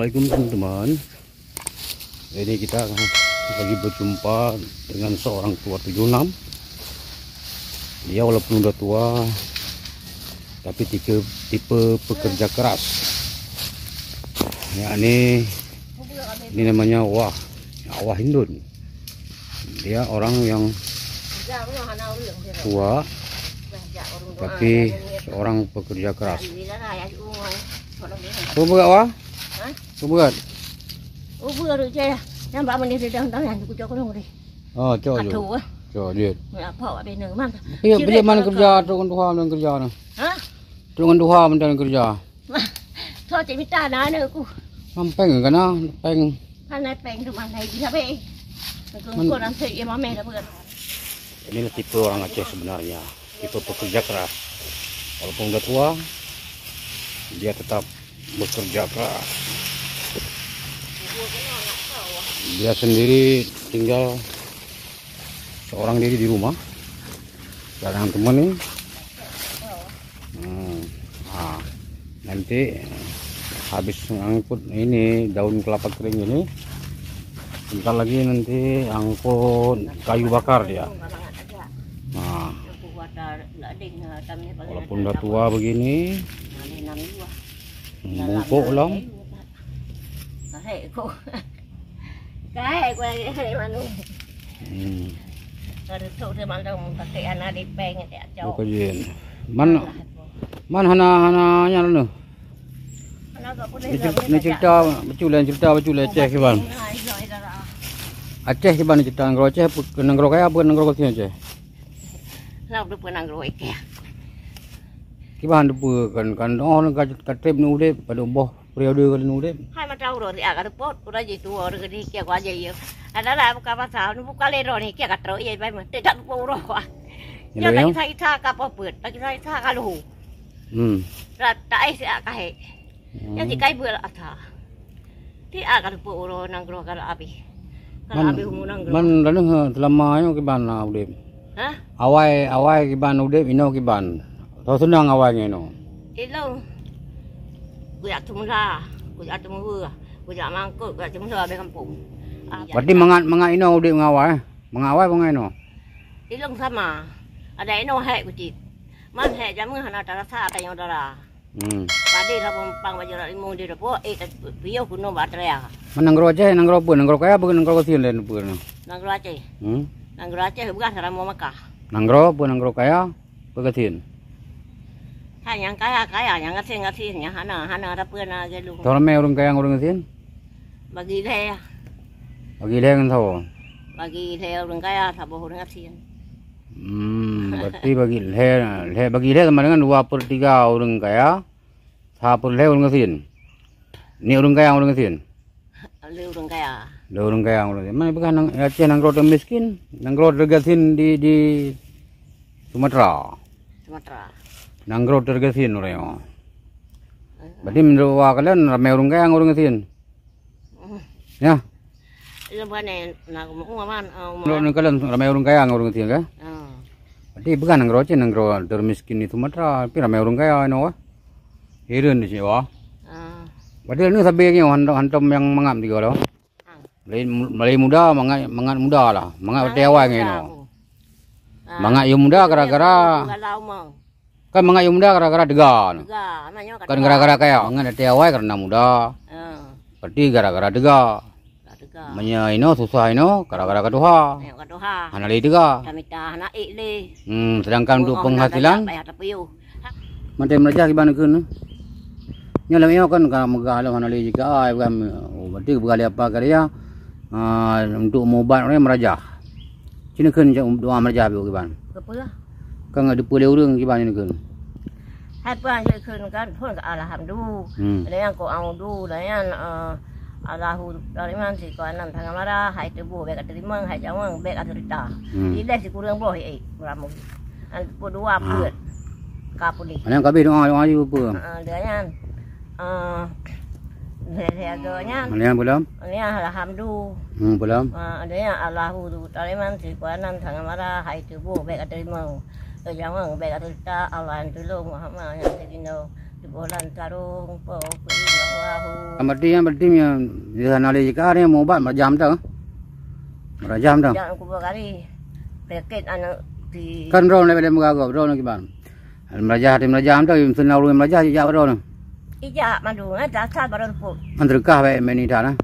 Assalamualaikum teman-teman. Jadi kita lagi berjumpa dengan seorang tua 76. Dia walaupun udah tua, tapi tipe pekerja keras. Ya ini namanya Wah Hindun. Dia orang yang tua, tapi seorang pekerja keras. Kau berat wah? Kau berat? Oh berat je. Yang bapak ni dah dah aku cakap orang ni. Oh, cakap je. Cakap lihat. Apa awak benar mana? Dia mana kerja dengan Tuhan dan kerja ni? Hah? Dengan Tuhan dan kerja. Thôi chị minta dah aku. Peng kan ah, peng. Hanai peng tu mana dia be? Kau orang saya yang mama dah berat. Inilah tipe orang Aceh sebenarnya, tipe pekerja keras. Walaupun udah tua, dia tetap bekerja keras. Dia sendiri tinggal seorang diri di rumah, jarang teman nih. Nanti habis ngangkut ini daun kelapa kering ini, bentar lagi nanti angkut kayu bakar dia. Nah, walaupun udah tua begini, bungkuk lah. Cái quay mà luôn. Rồi thu thì mà đồng tất cả anh đi bèn thì cho. Có gì? Man hana nya nu. Ni cerita baju leceh ke ban. Aceh ke ban cerita ngro Aceh ngro kaya bukan ngro kau Aceh. Lau du pernah ngro Aceh. Ke ban du kan oh ka trip nu de pada boh periode kan nu de. Hai mà trâu rồi thì à cái pot của nó gì tua rồi đi kia qua gì vậy? Anh đã làm cái sao nó buka lên rồi thì kia cả trời vậy mà để đặt bộ rồi. Cho tay thay tha cả bao bự, tay thay tha cả lù. Rồi tại sẽ cái hệ. Nhưng thì cái bự là thà. Thì à cái bộ rồi năng rồi cái abi. Cái abi hùng năng rồi. Man lalu selama ini ke ban udah. Hah? Awai ke ban udah ino ke ban. Tahu senang awalnya ino. Ilo. Gue cuma lah, gue cuma vừa, gue cuma mangkuk, gue cuma sudah di kampung. Berarti mengat ino udah mengawai pengai ino. Ilong sama, ada ino hek gue cip, man hek jamu hana terasa ada yang dara. Padi lah pang baju rak limau di depo, piau kuno baterai. Man nanggro aja, nanggro pun, nanggro kaya bukan nanggro kecil lain pun. Nanggro Aceh, nanggro Aceh bukan orang mau Mekah. Nanggro pun nanggro kaya, berkecil. Hai yang kaya yang ngasih yang hana ada pernah ke lu. Tahu ramai orang kaya orang kecil? Bagi le kan tahu. Bagi le orang kaya sabo orang ngasih. Berarti bagi le sama dengan 2/3 orang kaya, 1/2 orang kecil. Ni orang kaya orang kecil. Lu orang kaya. Lu orang kaya orang kecil. Mana bukan Aceh nanggro miskin, nanggro kecil di Sumatera. Nanggro tergesin orang. Berarti menurut kalian ramai orang kaya orang kecil. Ya. Itu bukan nak umaman. Menurut kalian ramai orang kaya orang kecil kan? Berarti bukan nanggro termiskin di Sumatera, tapi ramai orang kaya ino wah. Hirun di sini wah. Berarti ini sabenya hantam yang mangap tiga loh. Malay muda mangat muda lah, mangat tewa ino. Mangat yang muda gara-gara. Kan mengayu muda gara-gara degan. Kan gara-gara kaya ngan teawai karena muda. Berarti gara-gara dega. Menya ino susah ino gara-gara kaduha. Hana le dega. Sedangkan untuk penghasilan macam mereka gimana kun? Nyalam ino kan kalau megah lo hana le jika ai bukan berarti berkali apa kali ya untuk mobat orang merajah. Cina kun doa merajah biu gimana? Kan ada pulih orang gimana ni kan? Hai puan je kan pun alhamdulillah. Yang ko ang du yang Allahu dari mana sih kau nan tengah marah hai tebu beg terima hai jawang beg cerita. Ini si kurang boh ramu. An dua buat kapuni. Yang kabe doa je apa? Dia yang Lehernya. Mana belum? Ini alhamdulillah. Belum. Ada yang Allahu taliman si kuanan tangan marah hai tubuh baik terima. Jangan baik cerita Allah yang tolong Muhammad yang segino bulan sarung pokui lahu. Berarti di sana ada jika ada mau buat berjam tu. Berjam tu. Jangan aku berkali. Paket anak di. Kan roh ni pada muka kau, roh ni gimana? Merajam tu, senau lu merajam je roh ni. Ija madu, dasar baru pun. Antarkah baik meni dah lah.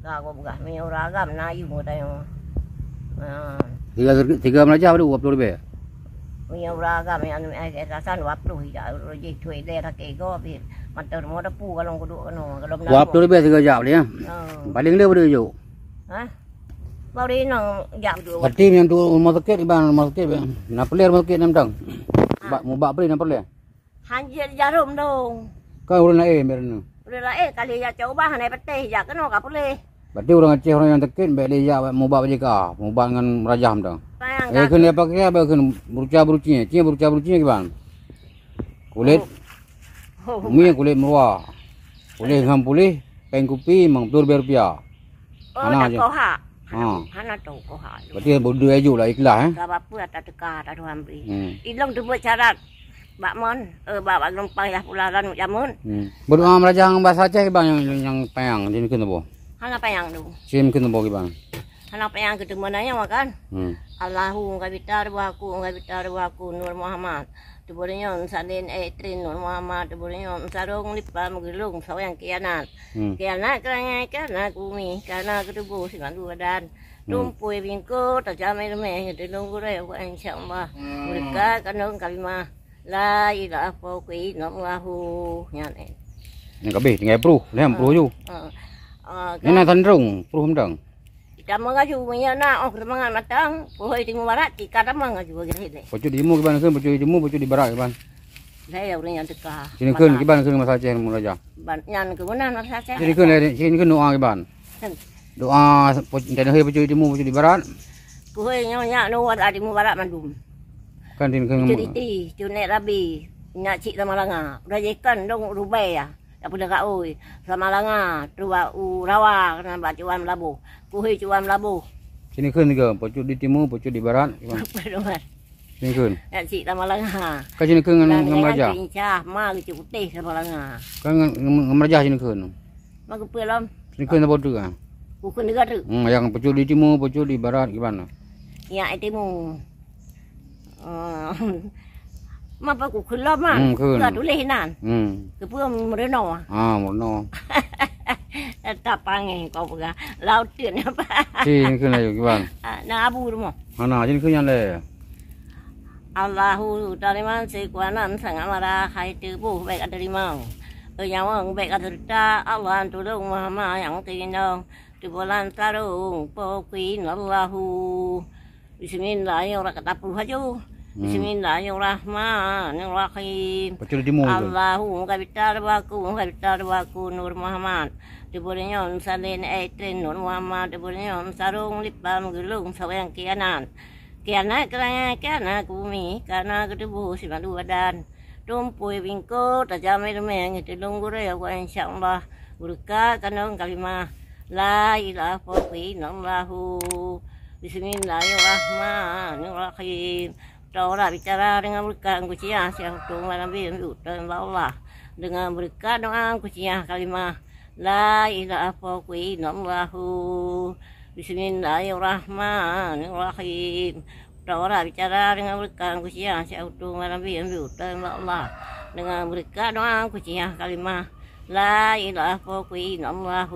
Aku bukan menyuragam nayu muda yang. Tiga merajam tu 20 lebih. Menyuragam yang dasar 20 hija, roji cuy deh tak ego bi. Mantar muda pu kalau kudu kalau. 20 lebih 3 jam ni ya. Paling dia berdua je. Hah? Baru ini jam dua. Berarti yang tu rumah sakit gimana rumah sakit? Nak pelir rumah sakit nampak. Mau bak pelir nak pelir. Hanjir jarum dong. Kau orang lain berani. Udah kali ya coba hanai pete ya kan nak boleh. Berarti orang Aceh orang yang sakit baik dia mau bak jika, mau bak dengan merajam tu. Kena pakai apa kena beruca-berucinya, beruca-berucinya gimana? Kulit. Mi kulit merah. Kulit ngam pulih, pengkupi mang Rp2 Mana aja. Hana tu koha. Berarti bodoh aja lah ikhlas Tak apa tak tekar tak ambil. Ilong tu buat syarat. Bak mon, bak lempang lah pularan jamun. Berdoa merajang bahasa Aceh bang yang payang jadi kena bo. Hana payang tu. Sim kena bo gimana? Hana payang ketemu nanya makan. Allahu ngabitar waku Nur Muhammad. Tuburinyon salin trin Nur Muhammad. Tuburinyon sarung lipa magulung sawang kianat. Kianat kerana kumi karena ketubuh si mandu badan. Tumpuy bingko tajamai remeh delung gure wa insyaallah. Mereka kanong kalimah la ilaha illallah nyane. Yang kabeh tinggal pro, lem pro ju. Ini tandrung pro hemdang. Kita mengaju menyana kemangan matang, pohon di barat kita mengaju gede. Pocok di mu gimana kan pocok di mu pocok di barat gimana? Saya orang yang dekat. Sini kan gimana kan masa Aceh mu raja. Yang ke mana masa Aceh? Sini kan doa gimana? Doa dan hari pocok di mu pocok di barat. Pohon yang nuat di mu barat mandum. Kan sini kan. Ceriti, cunek rabi, nak cik sama langa. Rajekan dong rubai ya. Tak boleh kak oi. Sama langa, dua rawa kena bacuan Melabu. Kuhi cuan Melabu. Sini kan juga, pocok di timur, pocok di barat. Sini kan. Nak cik sama langa. Kan sini kan ngam raja. Cah, mah cik putih sama langa. Kan ngam raja sini kan. Mak kepelam. Sini kan apa tu kan? Bukan negara. Yang pocok di timur, pocok di barat gimana? Ya, timur. Mapa ku kelam ah. Tak tulis nan. Kepuam mereno. Mereno. Tak panggil kau pegang. Laut tu ni apa? Sini kena gimana? Nak abu rumah. Mana sini kena le. Allahu tariman sekuanan sangat marah hai tubuh baik ada rimau. Yang baik ada cerita Allah tolong Muhammad yang tinong. Di bulan sarung pokui Allahu. Bismillahirrahmanirrahim kata puluh aja. Bismillahirrahmanirrahim. Allahu ngabitar waku Nur Muhammad. Diburinyon salin trin Nur Muhammad. Diburinyon sarung lipa magulung sawang kianan. Kianan kerana kumi karena ketubuh si mandu badan. Tumpuy bingko tajamai remeh delung gure wa insyaallah. Berkah kanong kalimah la ilaha illallah. Bismillahirrahmanirrahim. Orang bicara dengan berkah kuciah siapa tu Nabi dan Allah dengan berkah doa kuciah kalimah la ilaha illallah. Bismillahirrahmanirrahim. Orang bicara dengan berkah kuciah siapa tu Nabi dan Allah dengan berkah doa kuciah kalimah la ilaha illallah.